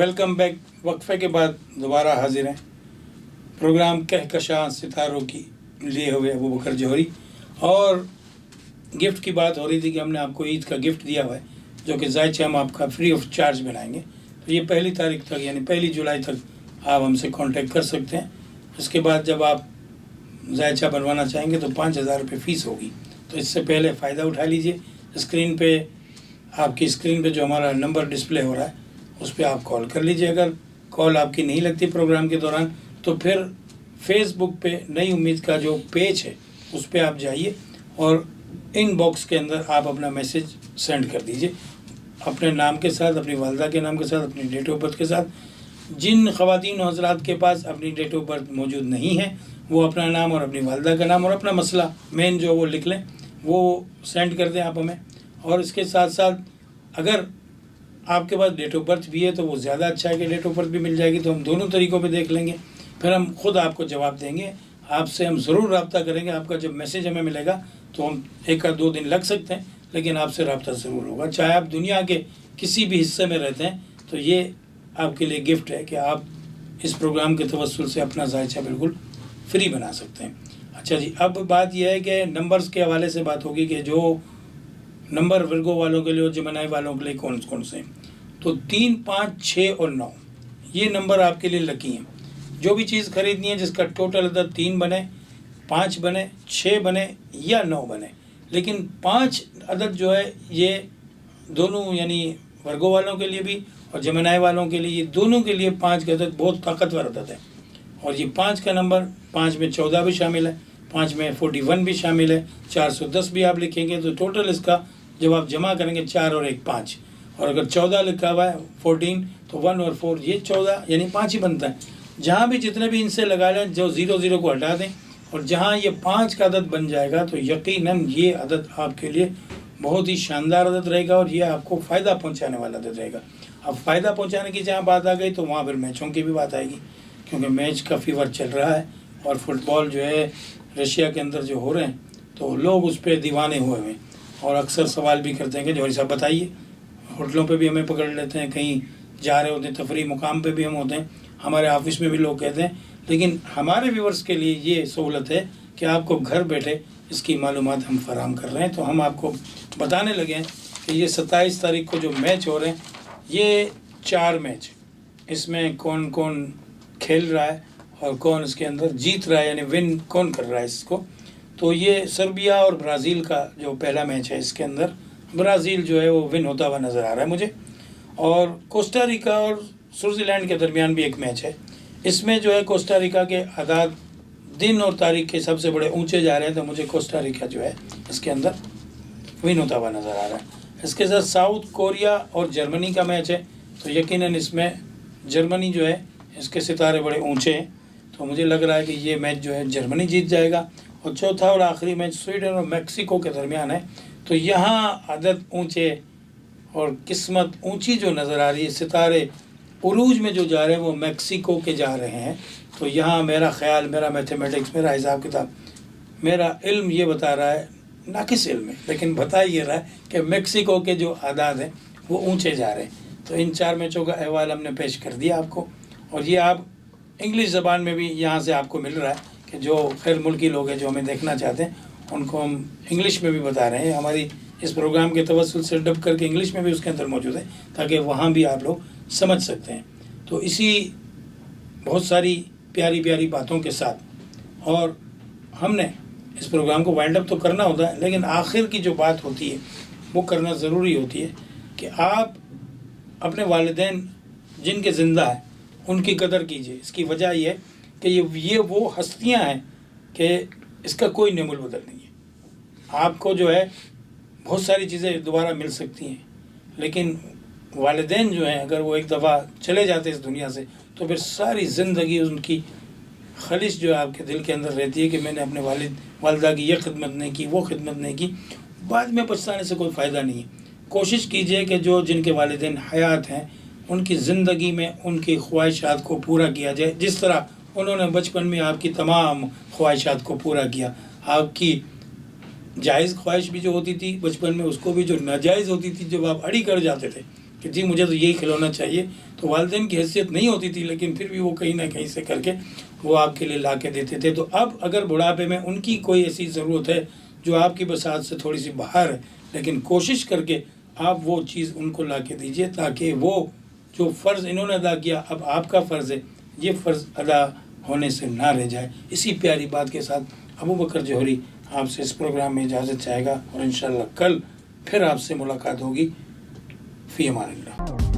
Welcome back. वक्फे के बाद दोबारा हाजिर हैं। प्रोग्राम कहकशां सितारों की लिए हुए अबू बकर जौहरी। और गिफ्ट की बात हो रही थी कि हमने आपको ईद का गिफ्ट दिया हुआ है, जो कि जायचे हम आपका फ्री ऑफ चार्ज बनाएंगे। तो ये 1 तारीख तक यानी 1 जुलाई तक आप हमसे कांटेक्ट कर सकते हैं। इसके बाद जब आप जायचा बनवाना चाहेंगे तो 5,000 रुपये फ़ीस होगी। तो इससे पहले फ़ायदा उठा लीजिए। स्क्रीन पे आपकी स्क्रीन पे जो हमारा नंबर डिस्प्ले हो रहा है उस पर आप कॉल कर लीजिए। अगर कॉल आपकी नहीं लगती प्रोग्राम के दौरान तो फिर फेसबुक पे नई उम्मीद का जो पेज है उस पर आप जाइए और इनबॉक्स के अंदर आप अपना मैसेज सेंड कर दीजिए अपने नाम के साथ, अपनी वालदा के नाम के साथ, अपनी डेट ऑफ बर्थ के साथ। जिन ख़वातीन हज़रात के पास अपनी डेट ऑफ बर्थ मौजूद नहीं है वो अपना नाम और अपनी वालदा का नाम और अपना मसला मेन जो वो लिख लें, वो सेंड कर दें आप हमें। और इसके साथ साथ अगर आपके पास डेट ऑफ बर्थ भी है तो वो ज़्यादा अच्छा है कि डेट ऑफ बर्थ भी मिल जाएगी। तो हम दोनों तरीक़ों पे देख लेंगे, फिर हम खुद आपको जवाब देंगे। आपसे हम ज़रूर रब्ता करेंगे। आपका जब मैसेज हमें मिलेगा तो हम 1 या 2 दिन लग सकते हैं, लेकिन आपसे रब्ता ज़रूर होगा। चाहे आप दुनिया के किसी भी हिस्से में रहते हैं तो ये आपके लिए गिफ्ट है कि आप इस प्रोग्राम के तवस्सुल से अपना जायचा बिल्कुल फ्री बना सकते हैं। अच्छा जी, अब बात यह है कि नंबर्स के हवाले से बात होगी कि जो नंबर वर्गो वालों के लिए और जमनाई वालों के लिए कौन कौन से हैं। तो 3, 5, 6 और 9 ये नंबर आपके लिए लकी हैं। जो भी चीज़ खरीदनी है जिसका टोटल अदद 3 बने, 5 बने, 6 बने या 9 बने, लेकिन 5 अदद जो है ये दोनों यानी वर्गो वालों के लिए भी और जमनाई वालों के लिए, ये दोनों के लिए 5 का अदद बहुत ताकतवर अदद है। और ये 5 का नंबर, 5 में 14 भी शामिल है, 5 में 41 भी शामिल है, 410 भी आप लिखेंगे तो टोटल इसका जब आप जमा करेंगे 4 और 1 5, और अगर 14 लिखा हुआ है 14 तो 1 और 4 ये 14 यानी 5 ही बनता है। जहाँ भी जितने भी इनसे लगा लें जो 0 को हटा दें और जहाँ ये 5 का अदद बन जाएगा तो यकीनन ये अदद आपके लिए बहुत ही शानदार अदद रहेगा और ये आपको फ़ायदा पहुँचाने वाला अदद रहेगा। अब फ़ायदा पहुँचाने की जहाँ बात आ गई तो वहाँ फिर मैचों की भी बात आएगी, क्योंकि मैच का फीवर चल रहा है और फुटबॉल जो है रशिया के अंदर जो हो रहे हैं तो लोग उस पर दीवाने हुए हैं और अक्सर सवाल भी करते हैं कि जौहरी साहब बताइए। होटलों पे भी हमें पकड़ लेते हैं, कहीं जा रहे होते हैं, तफरी मुकाम पे भी हम होते हैं, हमारे ऑफिस में भी लोग कहते हैं। लेकिन हमारे व्यूवर्स के लिए ये सहूलत है कि आपको घर बैठे इसकी मालूमात हम फराहम कर रहे हैं। तो हम आपको बताने लगे हैं कि ये 27 तारीख को जो मैच हो रहे हैं ये 4 मैच, इसमें कौन कौन खेल रहा है और कौन इसके अंदर जीत रहा है यानी विन कौन कर रहा है इसको। तो ये सर्बिया और ब्राज़ील का जो पहला मैच है इसके अंदर ब्राज़ील जो है वो विन होता हुआ नज़र आ रहा है मुझे। और कोस्टा रिका और स्विट्ज़रलैंड के दरमियान भी एक मैच है। इसमें जो है कोस्टा रिका के आदाद दिन और तारीख के सबसे बड़े ऊंचे जा रहे हैं, तो मुझे कोस्टा रिका जो है इसके अंदर विन होता हुआ नज़र आ रहा है। इसके साथ साउथ कोरिया और जर्मनी का मैच है, तो यकीनन इसमें जर्मनी जो है इसके सितारे बड़े ऊँचे हैं, तो मुझे लग रहा है कि ये मैच जो है जर्मनी जीत जाएगा। और चौथा और आखिरी मैच स्वीडन और मैक्सिको के दरमियान है, तो यहाँ अदद ऊंचे और किस्मत ऊंची जो नज़र आ रही है, सितारे उरूज में जो जा रहे हैं वो मैक्सिको के जा रहे हैं। तो यहाँ मेरा ख्याल, मेरा मैथमेटिक्स, मेरा हिसाब किताब, मेरा इल्म ये बता रहा है, नाकिस इल्म है लेकिन बता ये रहा है कि मैक्सिको के जो आदाद हैं वो ऊँचे जा रहे हैं। तो इन 4 मैचों का अहवाल हमने पेश कर दिया आपको, और ये आप इंग्लिश ज़बान में भी यहाँ से आपको मिल रहा है कि जो खैर मुल्की लोग हैं जो हमें देखना चाहते हैं उनको हम इंग्लिश में भी बता रहे हैं। हमारी इस प्रोग्राम के तवस्सुल से डब करके इंग्लिश में भी उसके अंदर मौजूद है ताकि वहाँ भी आप लोग समझ सकते हैं। तो इसी बहुत सारी प्यारी प्यारी बातों के साथ और हमने इस प्रोग्राम को वाइंड अप तो करना होता है, लेकिन आखिर की जो बात होती है वो करना ज़रूरी होती है कि आप अपने वालिदैन जिनके ज़िंदा हैं उनकी कदर कीजिए। इसकी वजह यह है कि ये वो हस्तियां हैं कि इसका कोई नेमुल बदल नहीं है। आपको जो है बहुत सारी चीज़ें दोबारा मिल सकती हैं, लेकिन वालिदैन जो हैं अगर वो एक दफ़ा चले जाते इस दुनिया से तो फिर सारी ज़िंदगी उनकी खलिश जो है आपके दिल के अंदर रहती है कि मैंने अपने वालिदा की ये खिदमत नहीं की, वो खिदमत नहीं की। बाद में पछताने से कोई फ़ायदा नहीं है। कोशिश कीजिए कि जो जिनके वालिदैन हयात हैं उनकी ज़िंदगी में उनकी ख्वाहिशात को पूरा किया जाए, जिस तरह उन्होंने बचपन में आपकी तमाम ख्वाहिशात को पूरा किया। आपकी जायज़ ख्वाहिश भी जो होती थी बचपन में, उसको भी, जो नाजायज़ होती थी जब आप अड़ी कर जाते थे कि जी मुझे तो यही खिलौना चाहिए, तो वालिदैन की हैसियत नहीं होती थी, लेकिन फिर भी वो कहीं ना कहीं से करके वो आपके लिए ला के देते थे। तो अब अगर बुढ़ापे में उनकी कोई ऐसी ज़रूरत है जो आपकी बसात से थोड़ी सी बाहर है, लेकिन कोशिश करके आप वो चीज़ उनको ला के दीजिए, ताकि वो जो फ़र्ज़ इन्होंने अदा किया अब आपका फ़र्ज़ है, ये फ़र्ज़ अदा होने से ना रह जाए। इसी प्यारी बात के साथ अबू बकर जौहरी आपसे इस प्रोग्राम में इजाज़त चाहेगा और इंशाअल्लाह कल फिर आपसे मुलाकात होगी। फ़ी अमानिल्लाह।